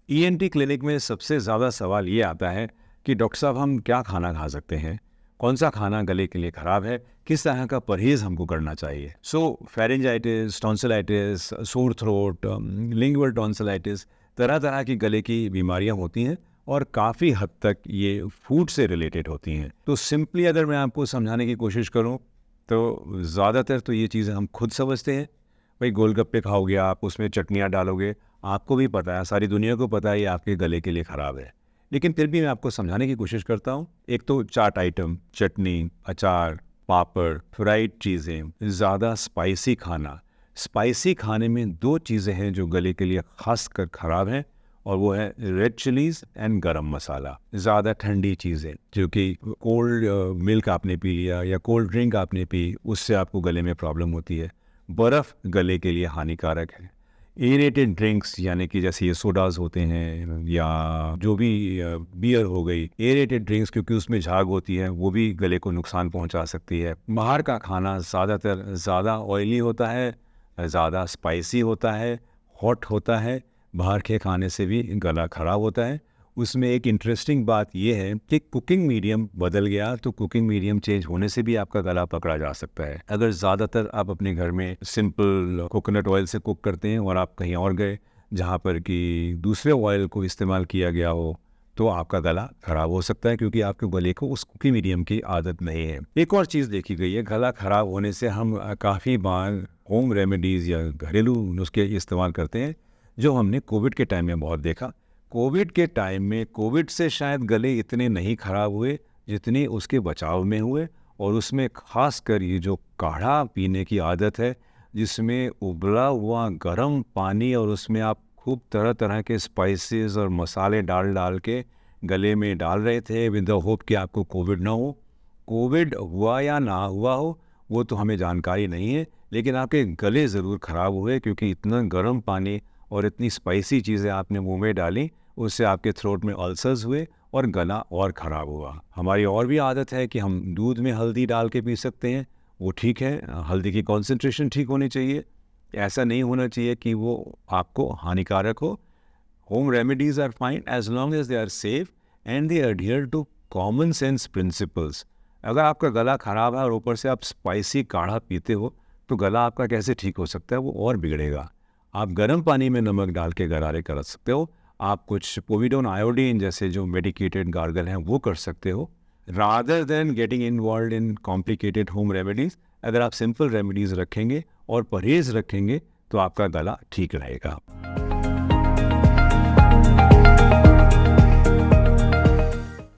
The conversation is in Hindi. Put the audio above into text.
ईएनटी क्लिनिक में सबसे ज़्यादा सवाल ये आता है कि डॉक्टर साहब हम क्या खाना खा सकते हैं, कौन सा खाना गले के लिए ख़राब है, किस तरह का परहेज़ हमको करना चाहिए। Pharyngitis, tonsillitis, sore throat, lingual tonsillitis, तरह तरह की गले की बीमारियां होती हैं और काफ़ी हद तक ये फूड से रिलेटेड होती हैं। तो सिंपली अगर मैं आपको समझाने की कोशिश करूं तो ज़्यादातर तो ये चीज़ें हम खुद समझते हैं। भाई गोलगप्पे खाओगे आप, उसमें चटनियाँ डालोगे, आपको भी पता है, सारी दुनिया को पता है ये आपके गले के लिए ख़राब है। लेकिन फिर भी मैं आपको समझाने की कोशिश करता हूँ। एक तो चाट आइटम, चटनी, अचार, पापड़, फ्राइड चीज़ें, ज़्यादा स्पाइसी खाना। स्पाइसी खाने में 2 चीज़ें हैं जो गले के लिए ख़ासकर ख़राब हैं और वो है रेड चिलीज़ एंड गरम मसाला। ज़्यादा ठंडी चीज़ें जो कि कोल्ड मिल्क आपने पी लिया या कोल्ड ड्रिंक आपने पी, उससे आपको गले में प्रॉब्लम होती है। बर्फ़ गले के लिए हानिकारक है। एरेटेड ड्रिंक्स यानी कि जैसे ये सोडाज होते हैं या जो भी बियर हो गई, एरेटेड ड्रिंक्स क्योंकि उसमें झाग होती है, वो भी गले को नुकसान पहुंचा सकती है। बाहर का खाना ज़्यादातर ज़्यादा ऑयली होता है, ज़्यादा स्पाइसी होता है, हॉट होता है। बाहर के खाने से भी गला ख़राब होता है। उसमें एक इंटरेस्टिंग बात यह है कि कुकिंग मीडियम बदल गया तो कुकिंग मीडियम चेंज होने से भी आपका गला पकड़ा जा सकता है। अगर ज़्यादातर आप अपने घर में सिंपल कोकोनट ऑयल से कुक करते हैं और आप कहीं और गए जहाँ पर कि दूसरे ऑयल को इस्तेमाल किया गया हो, तो आपका गला ख़राब हो सकता है क्योंकि आपके गले को उस कुकिंग मीडियम की आदत नहीं है। एक और चीज़ देखी गई है, गला ख़राब होने से हम काफ़ी बार होम रेमेडीज़ या घरेलू नुस्खे इस्तेमाल करते हैं, जो हमने कोविड के टाइम में बहुत देखा। कोविड के टाइम में कोविड से शायद गले इतने नहीं ख़राब हुए जितने उसके बचाव में हुए, और उसमें ख़ास कर ये जो काढ़ा पीने की आदत है जिसमें उबला हुआ गर्म पानी और उसमें आप खूब तरह तरह के स्पाइसेस और मसाले डाल डाल के गले में डाल रहे थे विद द होप कि आपको कोविड ना हो। कोविड हुआ या ना हुआ हो वो तो हमें जानकारी नहीं है, लेकिन आपके गले ज़रूर ख़राब हुए क्योंकि इतना गर्म पानी और इतनी स्पाइसी चीज़ें आपने मुंह में डाली, उससे आपके थ्रोट में अल्सर्स हुए और गला और ख़राब हुआ। हमारी और भी आदत है कि हम दूध में हल्दी डाल के पी सकते हैं, वो ठीक है, हल्दी की कॉन्सेंट्रेशन ठीक होनी चाहिए। ऐसा नहीं होना चाहिए कि वो आपको हानिकारक हो। Home remedies are fine as long as they are safe and they adhere to common sense principles. अगर आपका गला ख़राब है और ऊपर से आप स्पाइसी काढ़ा पीते हो तो गला आपका कैसे ठीक हो सकता है, वो और बिगड़ेगा। आप गर्म पानी में नमक डाल के गरारे कर सकते हो। आप कुछ पोविडोन आयोडीन जैसे जो मेडिकेटेड गार्गल हैं वो कर सकते हो, rather than getting involve in complicated home remedies. अगर आप सिंपल रेमेडीज़ रखेंगे और परहेज़ रखेंगे तो आपका गला ठीक रहेगा।